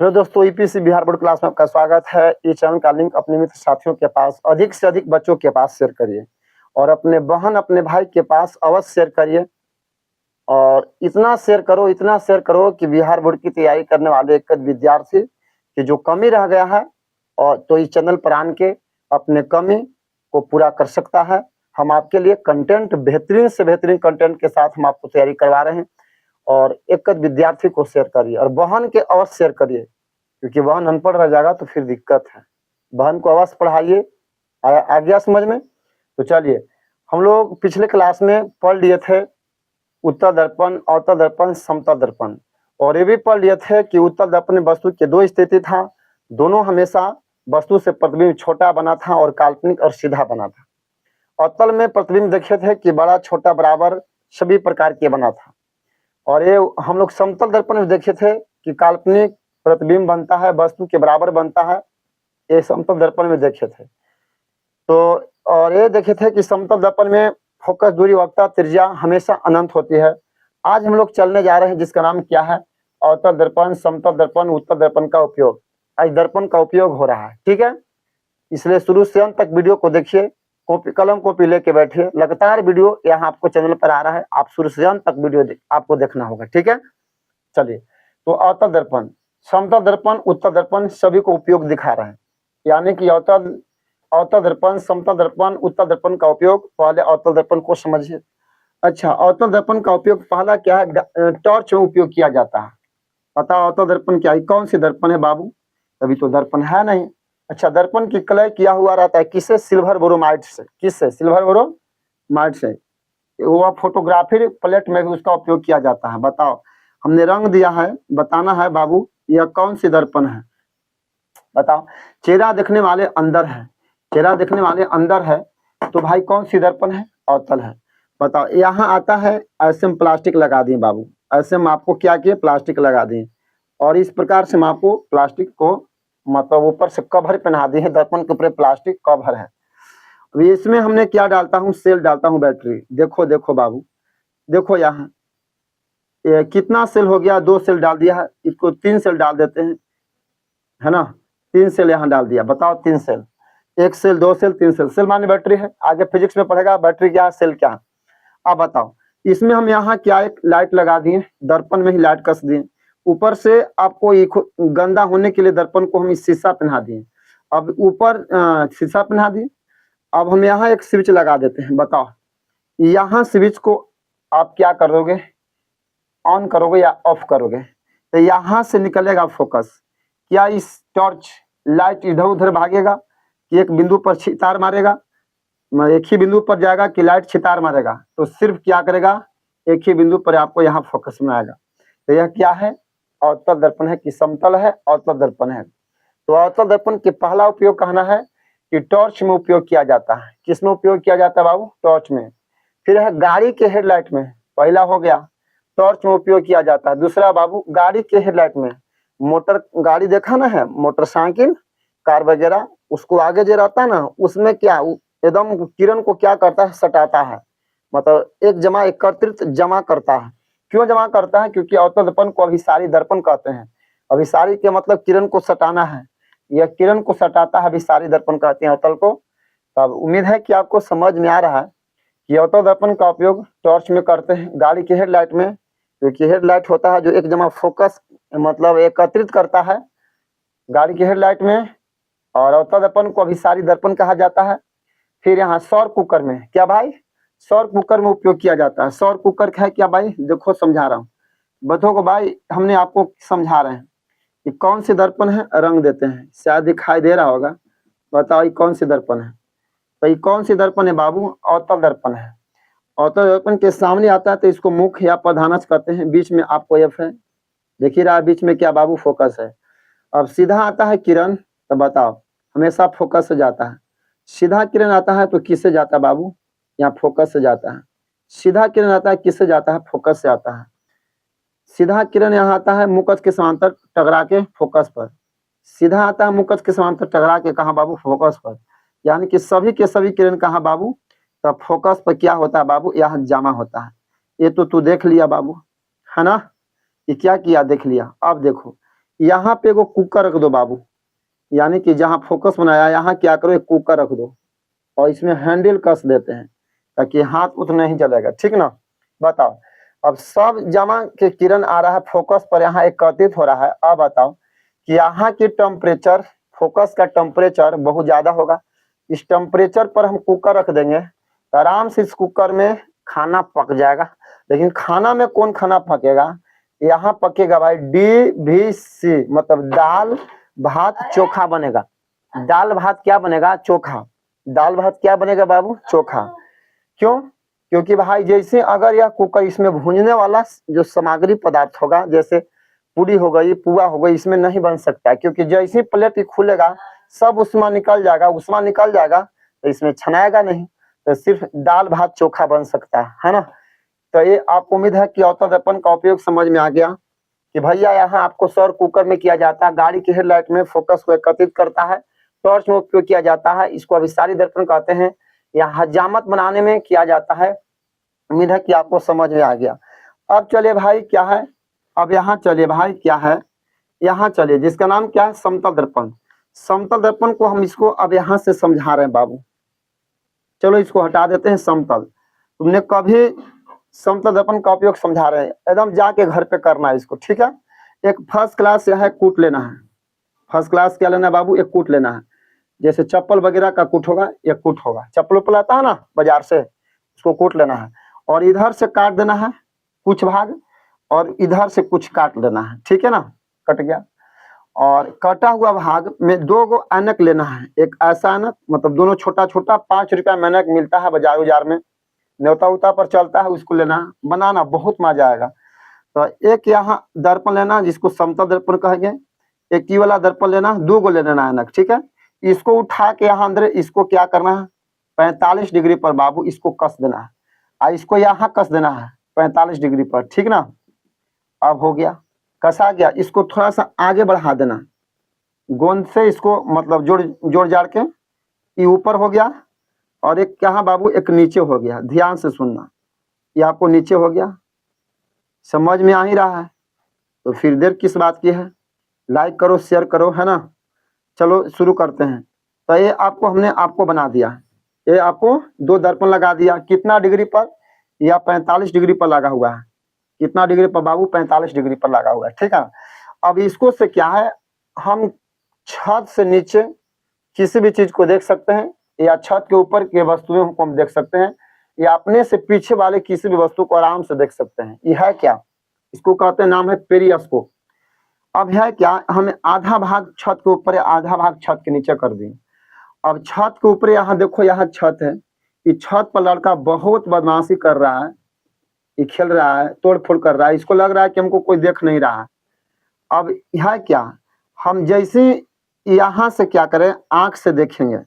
Hello दोस्तों, EPC Bihar board class में आपका स्वागत है। ये चैनल का लिंक अपने मित्र साथियों के पास अधिक से अधिक बच्चों के पास शेयर करिए और अपने बहन अपने भाई के पास अवश्य शेयर करिए। और इतना शेयर करो कि बिहार बोर्ड की तैयारी करने वाले एक विद्यार्थी की जो कमी रह गया है और तो इस चैनल पर आन के अपने कमी को पूरा कर सकता है। हम आपके लिए कंटेंट बेहतरीन से बेहतरीन कंटेंट के साथ हम आपको तैयारी करवा रहे हैं। और एक विद्यार्थी को शेयर करिए और बहन के अवश्य शेयर करिए, क्योंकि बहन अनपढ़ रह जाएगा तो फिर दिक्कत है। बहन को अवश्य पढ़ाइए। आ गया समझ में? तो चलिए, हम लोग पिछले क्लास में पढ़ लिए थे उत्तल दर्पण, अवतल दर्पण, समतल दर्पण, और ये भी पढ़ लिए थे कि उत्तल दर्पण में वस्तु की दो स्थिति था। दोनों हमेशा वस्तु से प्रतिबिंब छोटा बना था और काल्पनिक और सीधा बना था। अवतल में प्रतिबिंब देखे थे कि बड़ा छोटा बराबर सभी प्रकार के बना था। और ये हम लोग समतल दर्पण में देखे थे कि काल्पनिक प्रतिबिंब बनता है, वस्तु के बराबर बनता है। ये समतल दर्पण में देखे थे। तो और ये देखे थे कि समतल दर्पण में फोकस दूरी वक्रता त्रिज्या हमेशा अनंत होती है। आज हम लोग चलने जा रहे हैं जिसका नाम क्या है, अवतल दर्पण, समतल दर्पण, उत्तल दर्पण का उपयोग। आज दर्पण का उपयोग हो रहा है, ठीक है। इसलिए शुरू से अंत तक वीडियो को देखिए, कलम कॉपी लेके बैठिए। लगातार वीडियो यहाँ आपको चैनल पर आ रहा है, आप शुरू से अंत तक वीडियो आपको देखना होगा, ठीक है। चलिए, तो अवतल दर्पण, समतल दर्पण, उत्तल दर्पण सभी को उपयोग दिखा रहे हैं। यानी कि अवतल दर्पण, समतल दर्पण, उत्तल दर्पण का उपयोग। पहले अवतल दर्पण को समझिए। अच्छा, अवतल दर्पण का उपयोग पहला क्या है? टॉर्च में उपयोग किया जाता है। बताओ अवतल दर्पण क्या है? कौन सी दर्पण है बाबू? अभी तो दर्पण है नहीं। अच्छा, दर्पण की कलय किया हुआ रहता है किससे? सिल्वर बोरोमाइड से। किससे? सिल्वर बोरोमाइड से। वो फोटोग्राफी प्लेट में भी उसका उपयोग किया जाता है। बताओ, हमने रंग दिया है, बताना है बाबू यह कौन सी दर्पण है। बताओ, चेहरा देखने वाले अंदर है, चेहरा देखने वाले अंदर है, तो भाई कौन सी दर्पण है? अवतल है। बताओ, यहाँ आता है, ऐसे में प्लास्टिक लगा दिए बाबू, ऐसे में आपको क्या किए? प्लास्टिक लगा दिए। और इस प्रकार से हम आपको प्लास्टिक को मतलब ऊपर से कवर पहना दिए, दर्पण के ऊपर प्लास्टिक कवर है। इसमें हमने क्या डालता हूँ? सेल डालता हूँ, बैटरी। देखो देखो बाबू, देखो यहाँ कितना सेल हो गया? 2 सेल डाल दिया है। इसको 3 सेल डाल देते हैं, है ना। 3 सेल यहाँ डाल दिया। बताओ, 3 cell, 1 cell, 2 cell, 3 cell. Cell माने बैटरी है। आगे फिजिक्स में पढ़ेगा बैटरी क्या है, सेल क्या है। अब बताओ, इसमें हम यहाँ क्या एक लाइट लगा दिए, दर्पण में ही लाइट कस दिए। ऊपर से आपको गंदा होने के लिए दर्पण को हम इस शीशा पहना दिए। अब ऊपर शीशा पहना दिए। अब हम यहाँ एक स्विच लगा देते हैं। बताओ, यहाँ स्विच को आप क्या करोगे? ऑन करोगे या ऑफ करोगे? तो यहाँ से निकलेगा फोकस। क्या इस टॉर्च लाइट इधर उधर भागेगा कि एक बिंदु पर छितार मारेगा? एक ही बिंदु पर जाएगा कि लाइट छितार मारेगा? तो सिर्फ क्या करेगा? एक ही बिंदु पर आपको यहाँ फोकस में आएगा। तो यह क्या है? अवतल दर्पण है कि समतल है? अवतल दर्पण है। तो अवतल दर्पण के पहला उपयोग कहना है कि टॉर्च में उपयोग किया जाता है। किसमें उपयोग किया जाता है बाबू? टॉर्च में। फिर है गाड़ी के हेडलाइट में। पहला हो गया, टॉर्च में उपयोग किया जाता है। दूसरा बाबू, गाड़ी के हेडलाइट में। मोटर गाड़ी देखा ना है, मोटरसाइकिल, कार वगैरह, उसको आगे जो रहता है ना, उसमें क्या एकदम किरण को क्या करता है? सटाता है। मतलब एकत्रित जमा करता है। क्यों जमा करता है? क्योंकि अवतल दर्पण को अभिसारी दर्पण कहते हैं। अभिसारी के मतलब किरण को सटाना है। यह किरण को सटाता है, अभिसारी दर्पण कहते हैं अवतल को। तब उम्मीद है कि आपको समझ में आ रहा है कि अवतल दर्पण का उपयोग टॉर्च में करते हैं। गाड़ी के हेडलाइट में, क्योंकि हेडलाइट होता है जो एक जमा फोकस मतलब एकत्रित करता है, गाड़ी के हेडलाइट में। और अवतल दर्पण को अभिसारी दर्पण कहा जाता है। फिर यहाँ सौर कुकर में, क्या भाई? सौर कुकर में उपयोग किया जाता है। सौर कुकर है क्या भाई? देखो समझा रहा हूँ, बच्चों को भाई हमने आपको समझा रहे हैं कि कौन सी दर्पण है। रंग देते हैं, शायद दिखाई दे रहा होगा। बताओ, ये कौन सी दर्पण है? तो ये कौन सी दर्पण है बाबू? अवतल दर्पण है। अवतल दर्पण के सामने आता है तो इसको मुख या प्रधानच कहते हैं। बीच में आपको एफ है, देख ही रहा है बीच में क्या बाबू? फोकस है। अब सीधा आता है किरण, तो बताओ, हमेशा फोकस से जाता है। सीधा किरण आता है तो किससे जाता है बाबू? यहाँ फोकस से जाता है। सीधा किरण आता है किससे जाता है? फोकस से आता है। सीधा किरण यहाँ आता है मुकज के समांतर टकरा के फोकस पर। सीधा आता है मुकज के समांतर टकरा के कहाँ बाबू? फोकस पर। यानी कि सभी के सभी किरण कहाँ बाबू? तब फोकस पर क्या होता है बाबू? यहाँ जमा होता है। ये तो तू देख लिया बाबू, है ना। ये क्या किया? देख लिया। अब देखो, यहाँ पे एगो कुकर रख दो बाबू, यानी कि जहाँ फोकस बनाया यहाँ क्या करो, एक कुकर रख दो और इसमें हैंडल कस देते हैं ताकि हाथ उतना नहीं जलेगा, ठीक ना। बताओ, अब सब जमा के किरण आ रहा है फोकस पर, यहाँ एकत्रित हो रहा है। अब बताओ कि यहाँ की टेम्परेचर, फोकस का टेम्परेचर बहुत ज्यादा होगा। इस टेम्परेचर पर हम कुकर रख देंगे तो आराम से इस कुकर में खाना पक जाएगा। लेकिन खाना में कौन खाना पकेगा, यहाँ पकेगा भाई DVC, मतलब दाल भात चोखा बनेगा। दाल भात क्या बनेगा, चोखा। दाल भात क्या बनेगा बाबू, चोखा। क्यों, क्योंकि भाई जैसे अगर यह कुकर, इसमें भूनने वाला जो सामग्री पदार्थ होगा, जैसे पूरी हो गई, पुआ हो गई, इसमें नहीं बन सकता, क्योंकि जैसे प्लेट खुलेगा सब उसमें निकल जाएगा, उसमें निकल जाएगा, तो इसमें छनाएगा नहीं, तो सिर्फ दाल भात चोखा बन सकता है ना। तो ये आपको उम्मीद है कि अवतल दर्पण का उपयोग समझ में आ गया कि भैया यहाँ आपको सौर कुकर में किया जाता है, गाड़ी की हेडलाइट में फोकस को एकत्रित करता है, टॉर्च में उपयोग किया जाता है, इसको अभिसारी दर्पण कहते हैं, या हजामत बनाने में किया जाता है। उम्मीद है कि आपको समझ में आ गया। अब चलिए भाई क्या है, अब यहाँ चलिए भाई क्या है, यहाँ चलिए जिसका नाम क्या है, समतल दर्पण। समतल दर्पण को हम इसको अब यहाँ से समझा रहे हैं बाबू। चलो इसको हटा देते हैं समतल। तुमने कभी समतल दर्पण का उपयोग समझा रहे हैं, एकदम जाके घर पे करना है इसको, ठीक है। एक फर्स्ट क्लास यह है कूट लेना है। फर्स्ट क्लास क्या लेना है बाबू, एक कूट लेना है। जैसे चप्पल वगैरह का कूट होगा, एक कूट होगा, चप्पल उप्पल आता है ना बाजार से, उसको कूट लेना है और इधर से काट देना है कुछ भाग और इधर से कुछ काट लेना है, ठीक है ना। कट गया, और कटा हुआ भाग में 2 गो ऐनक लेना है। एक ऐसा ऐनक, मतलब दोनों छोटा छोटा, 5 रुपया में ऐनक मिलता है बाजार उजार में, न्योता उता पर चलता है, उसको लेना, बनाना बहुत मजा आएगा। तो एक यहाँ दर्पण लेना जिसको समतल दर्पण कहेंगे, एक ये वाला दर्पण लेना, 2 गो ले लेना ऐनक, ठीक है। इसको उठा के यहाँ अंदर इसको क्या करना है, 45 डिग्री पर बाबू इसको कस देना है, और इसको यहाँ कस देना है 45 डिग्री पर, ठीक ना। अब हो गया, कसा गया। इसको थोड़ा सा आगे बढ़ा देना गोंद से, इसको मतलब जोड़ जाड़ के, ये ऊपर हो गया और एक यहाँ बाबू एक नीचे हो गया। ध्यान से सुनना, ये आपको नीचे हो गया, समझ में आ ही रहा है, तो फिर देर किस बात की है, लाइक करो, शेयर करो, है ना। चलो शुरू करते हैं। तो ये आपको हमने आपको बना दिया, ये आपको 2 दर्पण लगा दिया, कितना डिग्री पर, या 45 डिग्री पर लगा हुआ है। कितना डिग्री पर बाबू, 45 डिग्री पर लगा हुआ है, ठीक है। अब इसको से क्या है, हम छत से नीचे किसी भी चीज को देख सकते हैं, या छत के ऊपर के वस्तुओं को हम देख सकते हैं, या अपने से पीछे वाले किसी भी वस्तु को आराम से देख सकते हैं। यह है क्या, इसको कहते हैं, नाम है पेरिस्कोप। अब है क्या, हमें आधा भाग छत के ऊपर है, आधा भाग छत के नीचे कर दिए। अब छत के ऊपर यहाँ देखो, यहाँ छत है, इस छत पर लड़का बहुत बदमाशी कर रहा है, ये खेल रहा है, तोड़ फोड़ कर रहा है, इसको लग रहा है कि हमको कोई देख नहीं रहा है। अब यह क्या, हम जैसे यहाँ से क्या करें, आंख से देखेंगे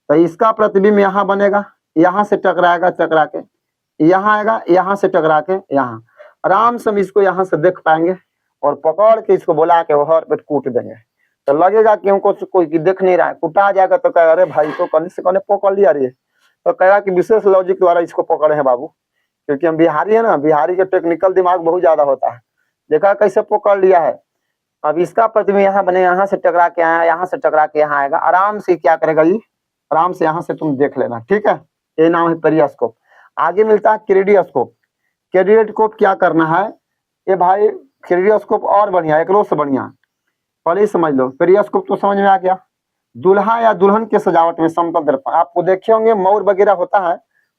तो इसका प्रतिबिंब यहाँ बनेगा, यहाँ से टकराएगा, टकरा के यहाँ आएगा, यहाँ से टकरा के यहाँ, आराम से हम इसको यहाँ से देख पाएंगे और पकड़ के इसको बुला के वहां पे कूट देंगे। तो लगेगा कि हमको कोई देख नहीं रहा है, कुटा जाएगा तो कहेगा अरे भाई तो कौन से कौन पकड़ लिया रे, तो कहेगा कि विशेष लॉजिक द्वारा इसको पकड़े हैं बाबू, क्योंकि हम बिहारी है ना, बिहारी के टेक्निकल दिमाग बहुत ज्यादा होता है। देखा कैसे पकड़ लिया है। अब इसका प्रतिबिंब यहाँ बने, यहाँ से टकरा के आया, यहाँ से टकरा के यहाँ आएगा, आराम से क्या करेगा ये, आराम से यहाँ से तुम देख लेना, ठीक है। ये नाम है पेरिस्कोप। आगे मिलता है क्रेडियोस्कोप। क्रेडियोस्कोप क्या करना है, ये भाई क्रेडियोस्कोप और बढ़िया, एक से बढ़िया, पहले ही समझ लो। पेरिस्कोप तो समझ में आ गया। दूल्हा या दुल्हन के सजावट में समतल दर्पण, आपको देखे होंगे मोर वगैरह होता है,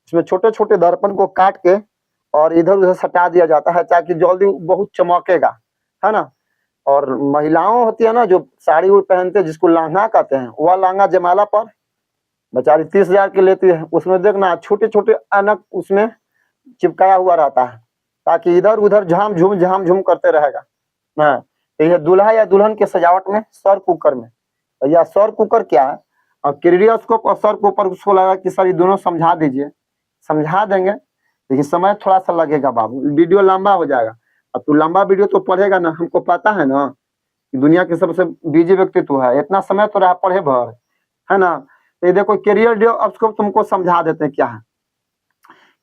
उसमें छोटे छोटे दर्पण को काट के और इधर उधर सटा दिया जाता है ताकि जल्दी बहुत चमकेगा, है ना। और महिलाओं होती है ना जो साड़ी उड़ पहनते हैं, जिसको लहंगा कहते हैं, वह लहंगा जमाला पर बेचारी 30,000 की लेती है। उसमें देखना छोटे छोटे ऐनक उसमें चिपकाया हुआ रहता है ताकि इधर उधर झाम झूम करते रहेगा। हाँ, तो यह दूल्हा या दुल्हन के सजावट में सौर कुकर में, या सौर कुकर क्या है, और क्रेडियोस्कोप और सौर कुकर, उसको लगा कि सर ये दोनों समझा दीजिए। समझा देंगे लेकिन समय थोड़ा सा लगेगा बाबू, वीडियो लंबा हो जाएगा। अब तू लंबा वीडियो तो पढ़ेगा ना, हमको पता है ना कि दुनिया के सबसे बिजी व्यक्तित्व है, इतना समय तो रहा पढ़े भर, है ना। तो ये देखो क्रेडियोस्कोप तुमको समझा देते हैं क्या है।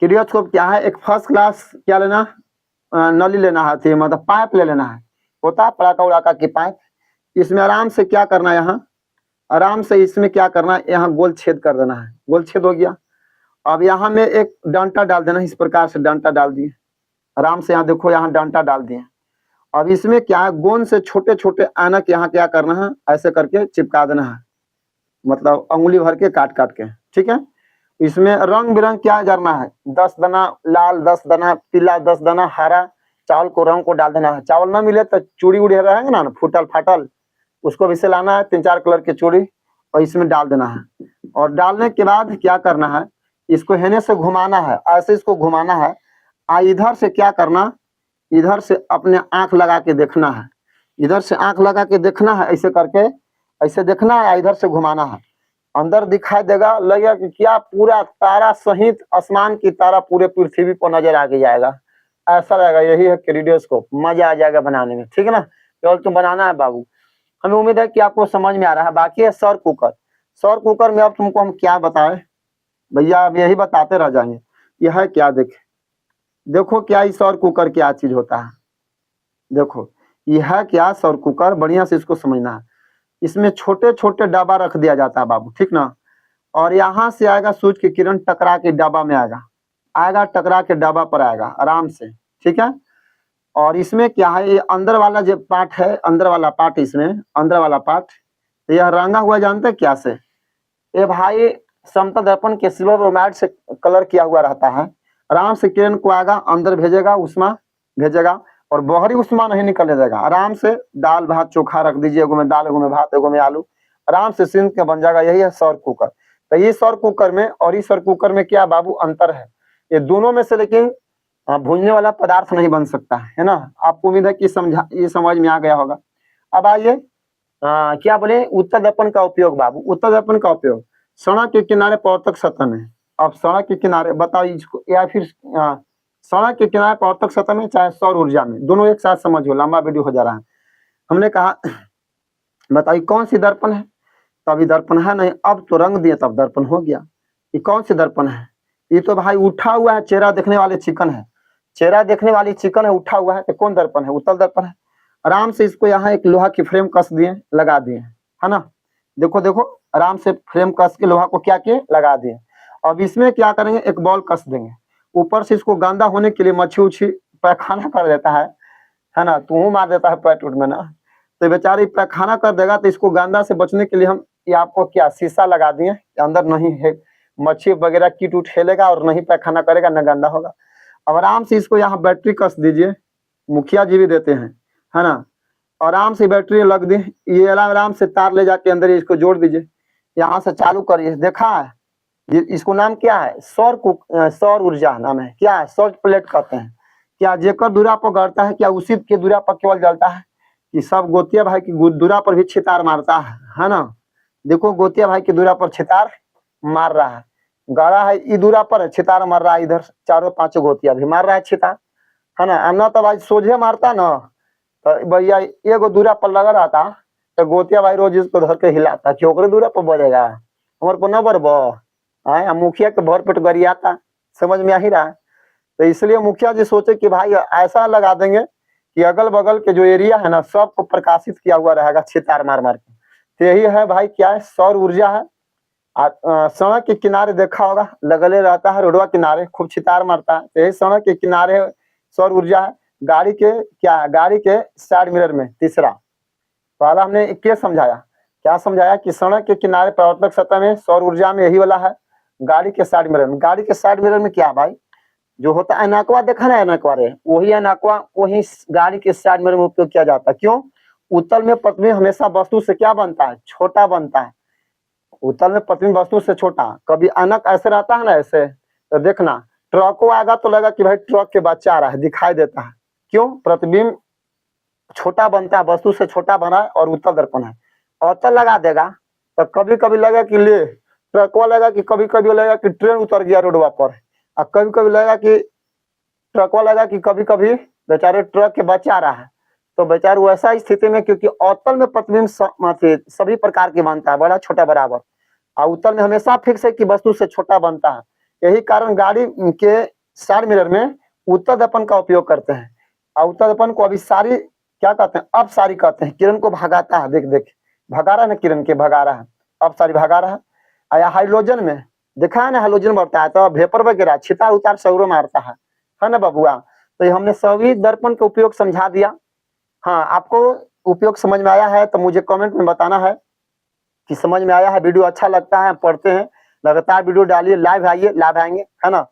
क्रेडियोस्कोप क्या है, एक फर्स्ट क्लास क्या लेना, नली लेना है, मतलब पाइप ले लेना है, होता है पड़ाका उड़ाका की पाइप, इसमें आराम से क्या करना है, यहाँ आराम से इसमें क्या करना है, यहाँ गोल छेद कर देना है। गोल छेद हो गया। अब यहाँ में एक डंटा डाल देना, इस प्रकार से डंटा डाल दिए आराम से। यहाँ देखो, यहाँ डंटा डाल दिए। अब इसमें क्या है, गोंद से छोटे छोटे ऐनक यहाँ क्या करना है, ऐसे करके चिपका देना है, मतलब अंगुली भर के काट काट के, ठीक है। इसमें रंग बिरंग क्या करना है, 10 दाना लाल, 10 दाना पीला, 10 दाना हरा चावल को रंग को डाल देना है। चावल ना मिले तो चूड़ी उड़ी रहेगा ना फूटल फाटल, उसको भी से लाना है, 3-4 कलर की चूड़ी, और इसमें डाल देना है। और डालने के बाद क्या करना है, इसको हेने से घुमाना है, ऐसे इसको घुमाना है। इधर से क्या करना, इधर से अपने आंख लगा के देखना है, इधर से आंख लगा के देखना है, ऐसे करके ऐसे देखना है, इधर से घुमाना है। अंदर दिखाई देगा, लगेगा कि क्या पूरा तारा सहित आसमान की तारा पूरे पृथ्वी पर नजर आ जाएगा, ऐसा रहेगा। यही है कैलिडोस्कोप, मजा आ जाएगा बनाने में, ठीक है ना। केवल तुम बनाना है बाबू। हमें उम्मीद है कि आपको समझ में आ रहा है। बाकी है सौर कुकर। सौर कुकर में अब तुमको हम क्या बताएं भैया, अब यही बताते रह जाएंगे। यह है क्या, देखो क्या इस सौर कुकर क्या चीज होता है। देखो यह है क्या, सौर कुकर, बढ़िया से इसको समझना है। इसमें छोटे छोटे डब्बा रख दिया जाता है बाबू, ठीक ना। और यहाँ से आएगा सूरज की किरण, टकरा के डब्बा में आएगा टकरा के डब्बा पर आएगा आराम से, ठीक है। और इसमें क्या है, ये अंदर वाला जो पार्ट है, अंदर वाला पार्ट, इसमें अंदर वाला पार्ट यह रंगा हुआ, जानते हैं क्या से, ये भाई समतल दर्पण के सिल्वर ब्रोमाइड से कलर किया हुआ रहता है। आराम से किरण को आएगा, अंदर भेजेगा, उष्मा भेजेगा, और बाहरी उष्मा नहीं निकलने देगा। आराम से दाल भात चोखा रख दीजिए, एगो में दाल, एगो में भात, एगो में आलू, आराम से सिंक के बन जाएगा। यही है सौर कुकर। तो ये सौर कुकर में और इस सौर कुकर में क्या बाबू अंतर है, ये दोनों में से लेकिन भूनने वाला पदार्थ नहीं बन सकता है ना। आपको उम्मीद है कि ये समझ में आ गया होगा। अब आइए क्या बोले, उत्तर दर्पण का उपयोग बाबू। उत्तर दर्पण का उपयोग सड़क के किनारे पवर्तक सतह में। अब सड़क के किनारे बताओ इसको, या फिर सड़क के किनारे पवर्तक सतह में, चाहे सौर ऊर्जा में, दोनों एक साथ समझो, लंबा वीडियो हो जा रहा है। हमने कहा बताइए कौन सी दर्पण है, तो अभी दर्पण है नहीं, अब तो रंग दिए तब दर्पण हो गया। ये कौन सी दर्पण है, ये तो भाई उठा हुआ है, चेहरा देखने वाले चिकन है, चेहरा देखने वाली चिकन है, उठा हुआ है। तो कौन दर्पण है, उत्तल दर्पण है। आराम से इसको यहाँ एक लोहा की फ्रेम कस दिए, लगा दिए, है ना। देखो देखो आराम से फ्रेम कस के लोहा को क्या किए, लगा दिए। अब इसमें क्या करेंगे, एक बॉल कस देंगे ऊपर से। इसको गंदा होने के लिए मच्छी उछी पैखाना कर देता है ना, तू मार देता है पैट उट में ना, तो बेचारी पैखाना कर देगा। तो इसको गंदा से बचने के लिए हम ये आपको क्या शीशा लगा दिए, अंदर नहीं है मच्छी वगैरह कीट उठ खेलेगा और नहीं पैखाना करेगा, न गंदा होगा। अब आराम से इसको यहाँ बैटरी कस दीजिए, मुखिया जी भी देते हैं, है ना। आराम से बैटरी लग दी, ये आराम से तार ले जाके अंदर इसको जोड़ दीजिए, यहाँ से चालू करिए। देखा है इसको नाम क्या है, सौर ऊर्जा नाम है। क्या है, सौर प्लेट कहते हैं। क्या जेकर दूरा पर गड़ता है, क्या उसी के दूरा पर केवल जलता है, कि सब गोतिया भाई की दूरा पर भी छितार मारता है ना। देखो गोतिया भाई की दूरा पर छितार मार रहा है, गाड़ा है ई दूरा पर छितार मार रहा है, इधर 4-5 गोतिया भी मार रहा है छितार, है ना। ना तो भाई सोझे मारता ना, तो भैया एगो दूरा पर लगा रहता, तो गोतिया भाई रोज इसको धर के हिलाता कि ओकरे दूरा पर बजेगा, हमारे को न बरबो। मुखिया के भर पेट गरियाता, समझ में आ ही रहा है। तो इसलिए मुखिया जी सोचे कि भाई ऐसा लगा देंगे कि अगल बगल के जो एरिया है ना, सबको प्रकाशित किया हुआ रहेगा छितार मार मार के। तो यही है भाई, क्या है, सौर ऊर्जा है। सड़क के किनारे देखा होगा, लगले रहता है रोडवा किनारे, खूब छितार मारता है। यही सड़क के किनारे सौर ऊर्जा है। गाड़ी के क्या है, गाड़ी के साइड मिरर में तीसरा, पहला हमने क्या समझाया, क्या समझाया कि सड़क के किनारे पवर्तक सतह में सौर ऊर्जा में यही वाला है। गाड़ी के साइड मिरर में, गाड़ी के साइड मिरर में क्या भाई जो होता है एनाकवा, देखा ना एनाकवा रे, वही एनाकवा वही गाड़ी के साइड मिरर में उपयोग किया जाता है। क्यों, उत्तल में पृथ्वी हमेशा वस्तु से क्या बनता है, छोटा बनता है। उत्तल में पृथ्वी वस्तु से छोटा, कभी अनक ऐसे रहता है ना, ऐसे तो देखना ट्रको आएगा तो लगा कि भाई ट्रक के बच्चा आ रहा है, दिखाई देता है। क्यों, प्रतिबिंब छोटा बनता है, वस्तु से छोटा बना है, और उत्तल दर्पण है। अवतल लगा देगा तो कभी कभी लगा कि ले ट्रकवा, लगा कि कभी कभी लगा कि ट्रेन उतर गया रोडवा पर, और कभी कभी लगा कि ट्रकवा, लगा कि कभी कभी बेचारे ट्रक के बच्चा आ रहा है। तो बेचारे वैसा स्थिति में, क्योंकि अवतल में प्रतिबिंब सभी प्रकार के बनता है, बड़ा छोटा बराबर, और उत्तल में हमेशा फिक्स है कि वस्तु से छोटा बनता है। यही कारण गाड़ी के साइड मिरर में उत्तल दर्पण का उपयोग करते हैं। और उत्तल दर्पण को अभी सारी क्या कहते हैं, अपसारी कहते हैं। किरण को भगाता है, देख देख भगा रहा है ना, किरण के भगा रहा है, अपसारी भगा रहा है। आया हाइड्रोजन में देखा है ना, हाइड्रोजन बढ़ता है तो वेपर वगैरह छितार उतार सौरो मारता है ना बबुआ। तो ये हमने सभी दर्पण का उपयोग समझा दिया। हाँ, आपको उपयोग समझ में आया है तो मुझे कमेंट में बताना है कि समझ में आया है। वीडियो अच्छा लगता है, पढ़ते हैं, लगातार वीडियो डालिए, लाइव आइए, लाइव आएंगे, है ना।